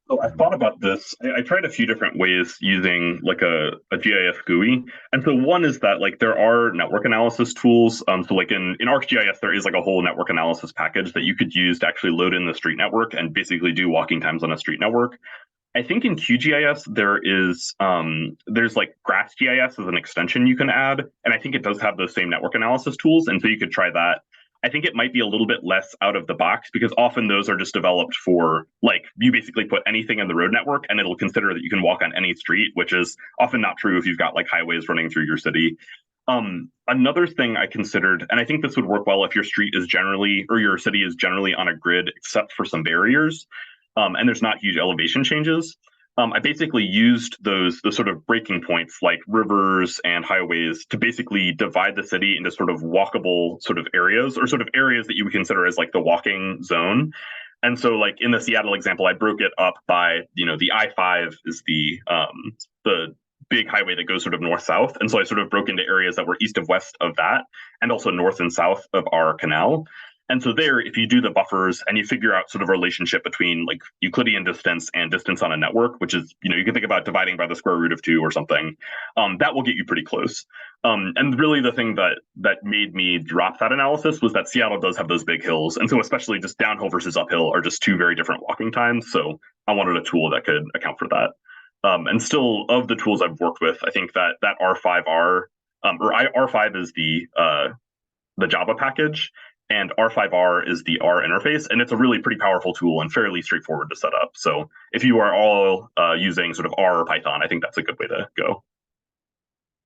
So I thought about this. I tried a few different ways using like a GIS GUI. And so one is that like there are network analysis tools. So like in ArcGIS, there is like a whole network analysis package that you could use to actually load in the street network and basically do walking times on a street network. I think in QGIS there's like GraphGIS as an extension you can add, and I think it does have those same network analysis tools, and so you could try that. I think it might be a little bit less out of the box because often those are just developed for like you basically put anything in the road network and it'll consider that you can walk on any street, which is often not true if you've got like highways running through your city. Another thing I considered, and I think this would work well if your street is generally or your city is generally on a grid except for some barriers, and there's not huge elevation changes. I basically used the sort of breaking points like rivers and highways to basically divide the city into sort of walkable sort of areas or sort of areas that you would consider as like the walking zone. And so like in the Seattle example, I broke it up by, the I-5 is the big highway that goes sort of north-south. And so I sort of broke into areas that were east of west of that and also north and south of our canal. And so there, if you do the buffers and you figure out sort of a relationship between like Euclidean distance and distance on a network, which is, you can think about dividing by the square root of 2 or something, that will get you pretty close. And really the thing that made me drop that analysis was that Seattle does have those big hills. And so especially just downhill versus uphill are just two very different walking times. So I wanted a tool that could account for that. And still of the tools I've worked with, I think that R5R, R5 is the Java package, and R5R is the R interface, and it's a really pretty powerful tool and fairly straightforward to set up. So if you are all using sort of R or Python, I think that's a good way to go.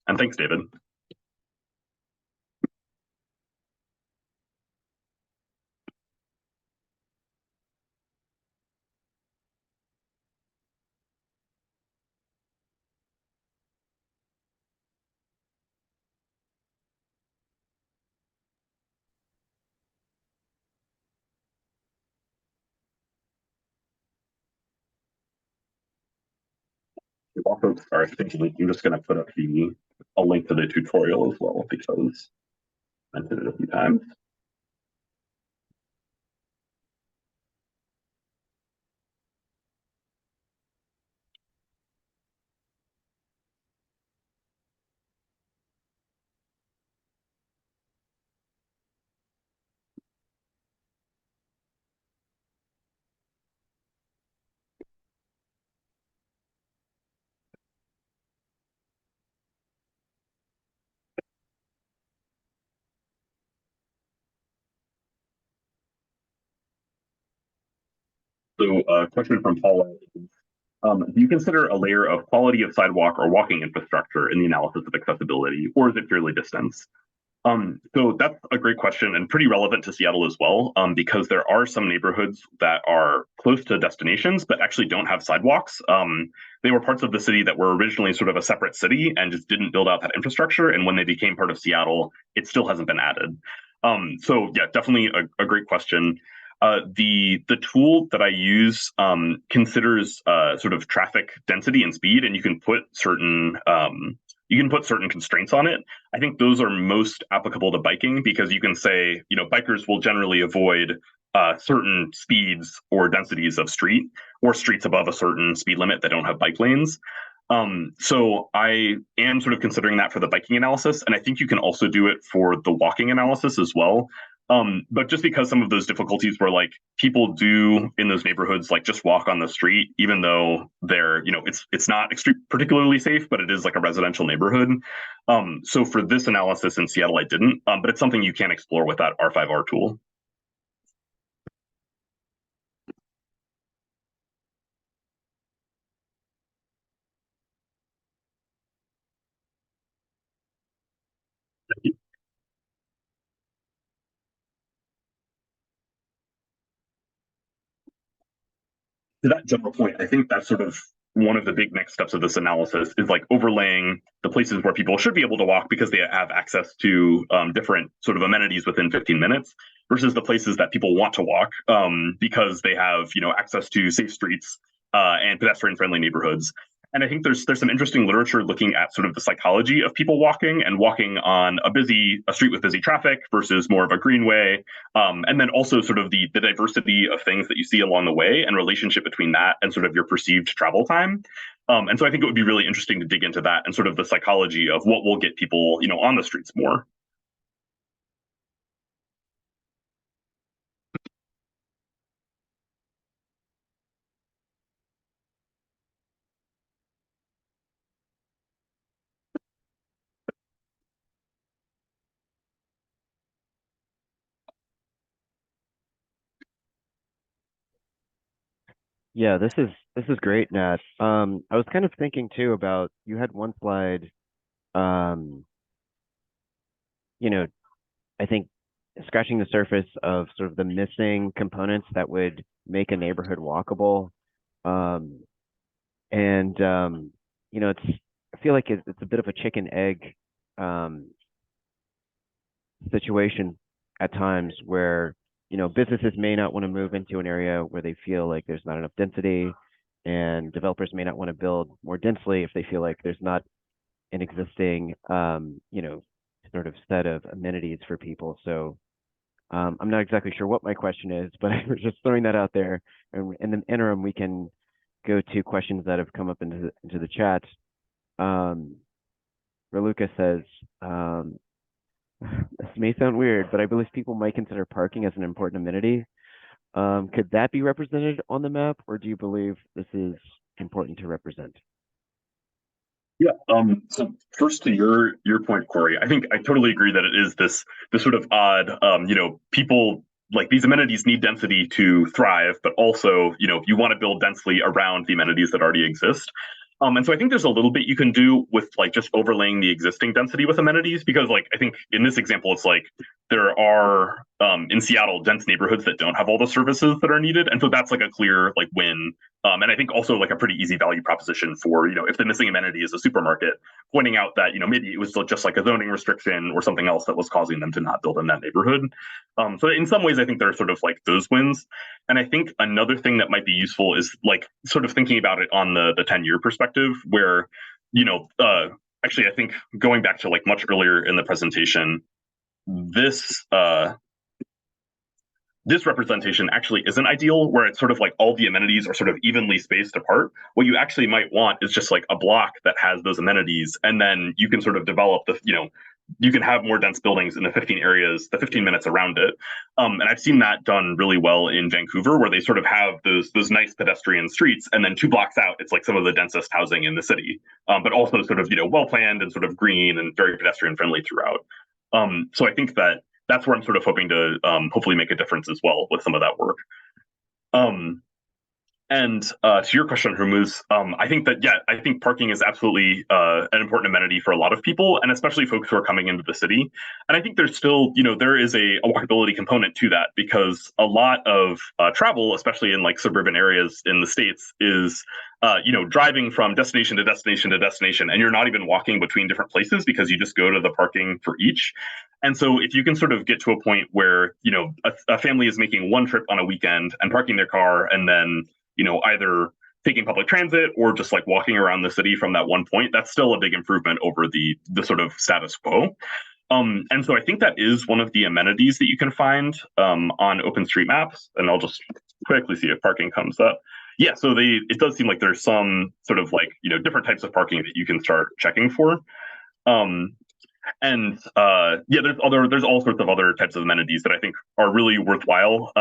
And thanks, David. Also, sorry, I'm just going to put up a link to the tutorial as well because I mentioned it a few times. So a question from Paula is, do you consider a layer of quality of sidewalk or walking infrastructure in the analysis of accessibility, or is it purely distance? So that's a great question and pretty relevant to Seattle as well, because there are some neighborhoods that are close to destinations but actually don't have sidewalks. They were parts of the city that were originally sort of a separate city and just didn't build out that infrastructure. And when they became part of Seattle, it still hasn't been added. So yeah, definitely a great question. The tool that I use considers sort of traffic density and speed, and you can put certain constraints on it. I think those are most applicable to biking because you can say, bikers will generally avoid certain speeds or densities of street or streets above a certain speed limit that don't have bike lanes. So I am sort of considering that for the biking analysis, and I think you can also do it for the walking analysis as well. But just because some of those difficulties where like people do in those neighborhoods like just walk on the street, even though they're, it's not particularly safe, but it is like a residential neighborhood. So for this analysis in Seattle, I didn't, but it's something you can explore with that R5R tool. To that general point, I think that's sort of one of the big next steps of this analysis is like overlaying the places where people should be able to walk because they have access to different sort of amenities within 15 minutes versus the places that people want to walk because they have access to safe streets and pedestrian friendly neighborhoods. And I think there's some interesting literature looking at sort of the psychology of people walking and walking on a street with busy traffic versus more of a greenway, and then also sort of the diversity of things that you see along the way and relationship between that and sort of your perceived travel time. And so I think it would be really interesting to dig into that and sort of the psychology of what will get people on the streets more. Yeah, this is great, Nat. I was kind of thinking too about you had one slide, um, you know, I think scratching the surface of sort of the missing components that would make a neighborhood walkable. Um, and I feel like it's a bit of a chicken egg um, situation at times where businesses may not want to move into an area where they feel like there's not enough density, and developers may not want to build more densely if they feel like there's not an existing sort of set of amenities for people. So I'm not exactly sure what my question is, but I was just throwing that out there. And in the interim, we can go to questions that have come up into the chat. Raluca says, this may sound weird, but I believe people might consider parking as an important amenity. Could that be represented on the map, or do you believe this is important to represent? Yeah. So first, to your point, Corey, I think I totally agree that it is this sort of odd. People like these amenities need density to thrive, but also you want to build densely around the amenities that already exist. And so I think there's a little bit you can do with like just overlaying the existing density with amenities, because like I think in this example, it's like there are in Seattle dense neighborhoods that don't have all the services that are needed, and so that's like a clear like win. And I think also like a pretty easy value proposition for if the missing amenity is a supermarket, pointing out that maybe it was just like a zoning restriction or something else that was causing them to not build in that neighborhood. So in some ways, I think there are sort of like those wins. And I think another thing that might be useful is like sort of thinking about it on the 10-year perspective, where actually I think going back to like much earlier in the presentation, this representation actually isn't ideal, where it's sort of like all the amenities are sort of evenly spaced apart. What you actually might want is just like a block that has those amenities, and then you can sort of develop you can have more dense buildings in the 15 minutes around it. And I've seen that done really well in Vancouver, where they sort of have those nice pedestrian streets, and then 2 blocks out, it's like some of the densest housing in the city, but also sort of well planned and sort of green and very pedestrian friendly throughout. So I think that's where I'm sort of hoping to hopefully make a difference as well with some of that work. And to your question, Hormuz, I think that, I think parking is absolutely an important amenity for a lot of people, and especially folks who are coming into the city. And I think there's still, there is a walkability component to that, because a lot of travel, especially in like suburban areas in the States, is driving from destination to destination to destination, and you're not even walking between different places because you just go to the parking for each. And so if you can sort of get to a point where, a family is making one trip on a weekend and parking their car, and then either taking public transit or just like walking around the city from that one point, that's still a big improvement over the sort of status quo. And so I think that is one of the amenities that you can find on OpenStreetMaps. And I'll just quickly see if parking comes up. Yeah, so it does seem like there's some sort of like different types of parking that you can start checking for. There's all sorts of other types of amenities that I think are really worthwhile.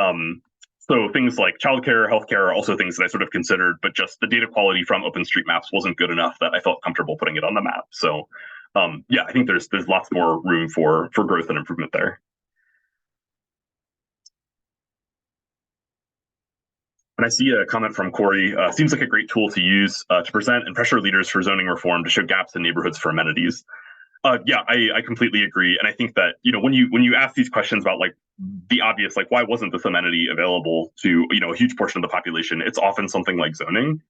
So things like childcare, healthcare are also things that I sort of considered, but just the data quality from OpenStreetMaps wasn't good enough that I felt comfortable putting it on the map. So I think there's lots more room for growth and improvement there. And I see a comment from Corey. Seems like a great tool to use to present and pressure leaders for zoning reform to show gaps in neighborhoods for amenities. I completely agree, and I think that when you ask these questions about like the obvious, like why wasn't this amenity available to a huge portion of the population, it's often something like zoning.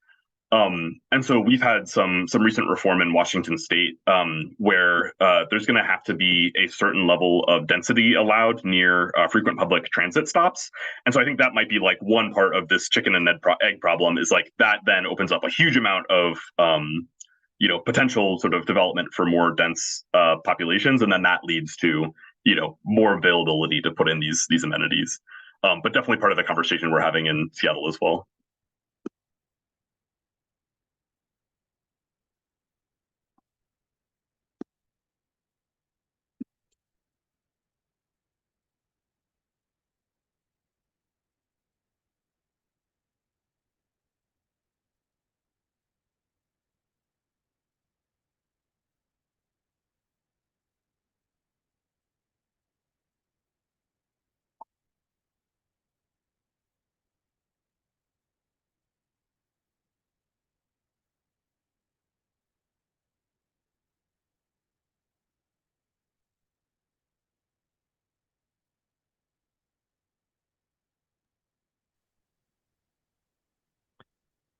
And so we've had some recent reform in Washington State, where there's going to have to be a certain level of density allowed near frequent public transit stops. And so I think that might be like one part of this chicken and egg problem, is like that then opens up a huge amount of potential sort of development for more dense populations, and then that leads to more availability to put in these amenities. But definitely part of the conversation we're having in Seattle as well.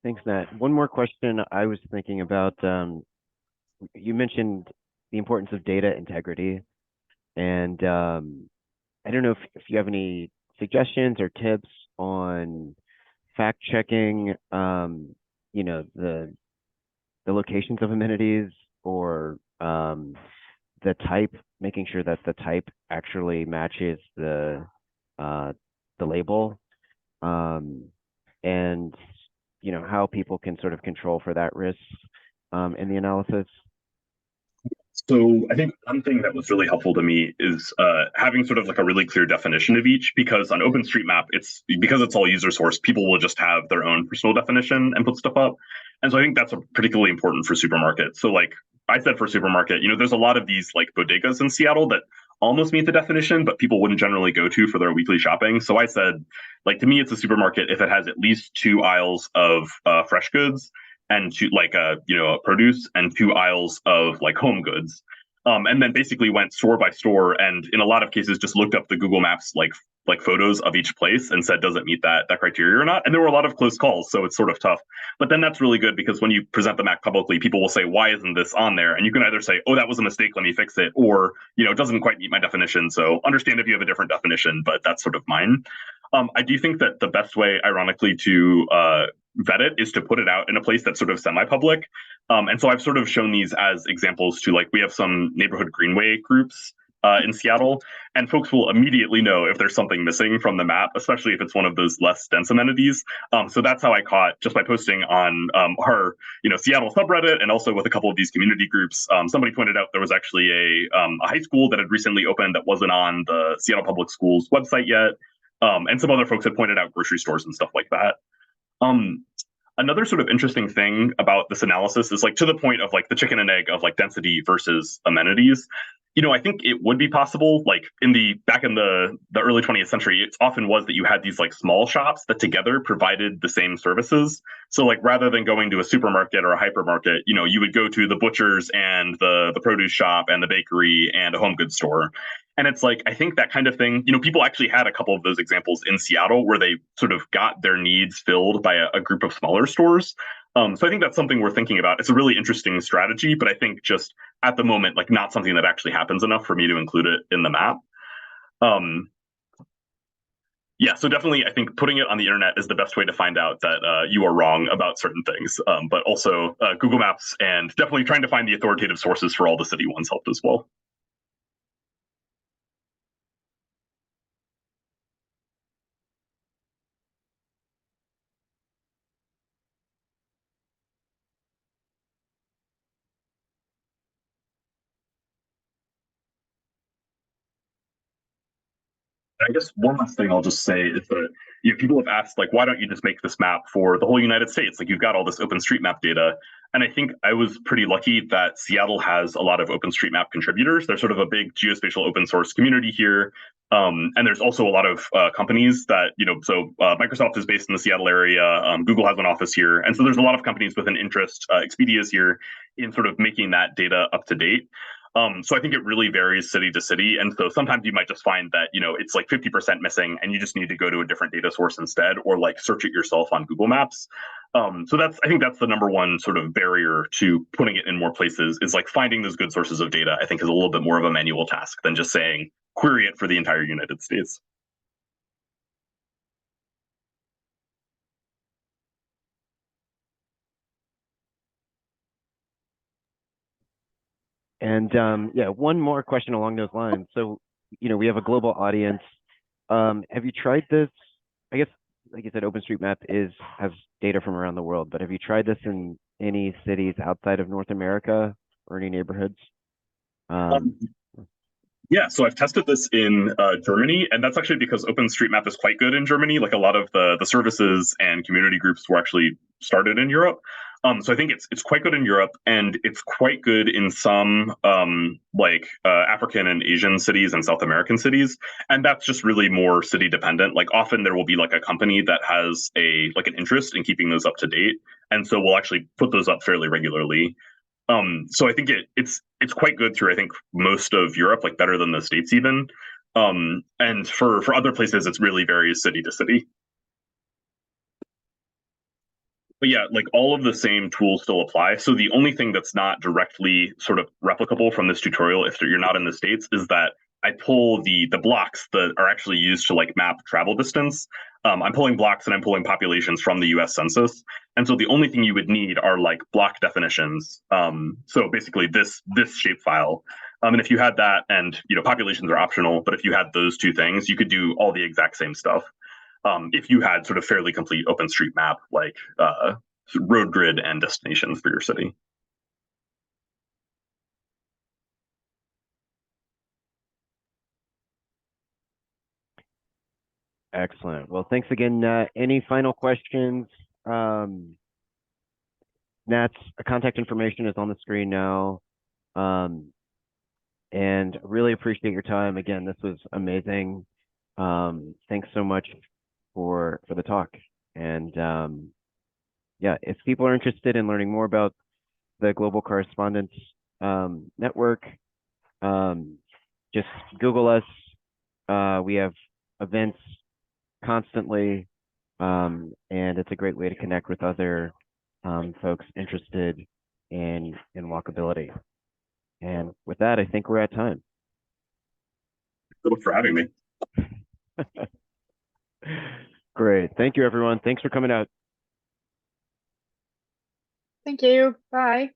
Thanks, Nat. One more question I was thinking about. You mentioned the importance of data integrity, and I don't know if you have any suggestions or tips on fact checking, the locations of amenities, or the type, making sure that the type actually matches the label, and how people can sort of control for that risk in the analysis. So I think one thing that was really helpful to me is having sort of like a really clear definition of each, because on OpenStreetMap, because it's all user source, people will just have their own personal definition and put stuff up. And so I think that's particularly important for supermarkets. So like I said, for supermarket, there's a lot of these like bodegas in Seattle that almost meet the definition, but people wouldn't generally go to for their weekly shopping. So I said, like, to me, it's a supermarket if it has at least 2 aisles of fresh goods, and produce, and 2 aisles of like home goods. And then basically went store by store, and in a lot of cases just looked up the Google Maps like photos of each place and said, does it meet that criteria or not? And there were a lot of close calls, so it's sort of tough. But then that's really good, because when you present the map publicly, people will say, why isn't this on there? And you can either say, oh, that was a mistake, let me fix it, or it doesn't quite meet my definition. So understand if you have a different definition, but that's sort of mine. I do think that the best way, ironically, to vet it is to put it out in a place that's sort of semi-public. And so I've sort of shown these as examples to, like, we have some neighborhood greenway groups in Seattle, and folks will immediately know if there's something missing from the map, especially if it's one of those less dense amenities. So that's how I caught, just by posting on our Seattle subreddit, and also with a couple of these community groups. Somebody pointed out there was actually a high school that had recently opened that wasn't on the Seattle Public Schools website yet. And some other folks had pointed out grocery stores and stuff like that. Another sort of interesting thing about this analysis is, like, to the point of like the chicken and egg of like density versus amenities. I think it would be possible, like back in the early 20th century, it often was that you had these like small shops that together provided the same services. So like rather than going to a supermarket or a hypermarket, you would go to the butcher's and the produce shop and the bakery and a home goods store. And it's like, I think that kind of thing, people actually had a couple of those examples in Seattle where they sort of got their needs filled by a group of smaller stores. So I think that's something we're thinking about. It's a really interesting strategy, but I think just at the moment, like, not something that actually happens enough for me to include it in the map. Yeah, so definitely I think putting it on the internet is the best way to find out that you are wrong about certain things. But also Google Maps, and definitely trying to find the authoritative sources for all the city ones helped as well. I guess one last thing I'll just say is that people have asked, like, why don't you just make this map for the whole United States? Like, you've got all this OpenStreetMap data. And I think I was pretty lucky that Seattle has a lot of OpenStreetMap contributors. There's sort of a big geospatial open source community here. And there's also a lot of companies that, so Microsoft is based in the Seattle area. Google has an office here. And so there's a lot of companies with an interest, Expedia's here, in sort of making that data up to date. So I think it really varies city to city. And so sometimes you might just find that, it's like 50% missing and you just need to go to a different data source instead, or like search it yourself on Google Maps. So I think that's the number one sort of barrier to putting it in more places, is like finding those good sources of data. I think is a little bit more of a manual task than just saying query it for the entire United States. And yeah, one more question along those lines. So, we have a global audience. Have you tried this? I guess, like you said, OpenStreetMap has data from around the world, but have you tried this in any cities outside of North America or any neighborhoods? Yeah, so I've tested this in Germany, and that's actually because OpenStreetMap is quite good in Germany. Like a lot of the services and community groups were actually started in Europe. So I think it's quite good in Europe, and it's quite good in some African and Asian cities and South American cities, and that's just really more city dependent. Like often there will be like a company that has an interest in keeping those up to date, and so we'll actually put those up fairly regularly. So I think it's quite good through, I think, most of Europe, like better than the States even. And for other places, it's really varies city to city. But yeah, like all of the same tools still apply. So the only thing that's not directly sort of replicable from this tutorial, if you're not in the States, is that I pull the blocks that are actually used to like map travel distance. I'm pulling blocks and I'm pulling populations from the US Census. And so the only thing you would need are like block definitions. So basically this shapefile. And if you had that, and populations are optional, but if you had those two things, you could do all the exact same stuff. If you had sort of fairly complete OpenStreetMap, like road grid and destinations for your city. Excellent. Well, thanks again. Any final questions? Nat's contact information is on the screen now. And really appreciate your time. Again, this was amazing. Thanks so much for the talk. And yeah, if people are interested in learning more about the Global Correspondents Network, just Google us. We have events constantly, and it's a great way to connect with other folks interested in walkability. And with that, I think we're at time. Thanks for having me. Great. Thank you, everyone. Thanks for coming out. Thank you. Bye.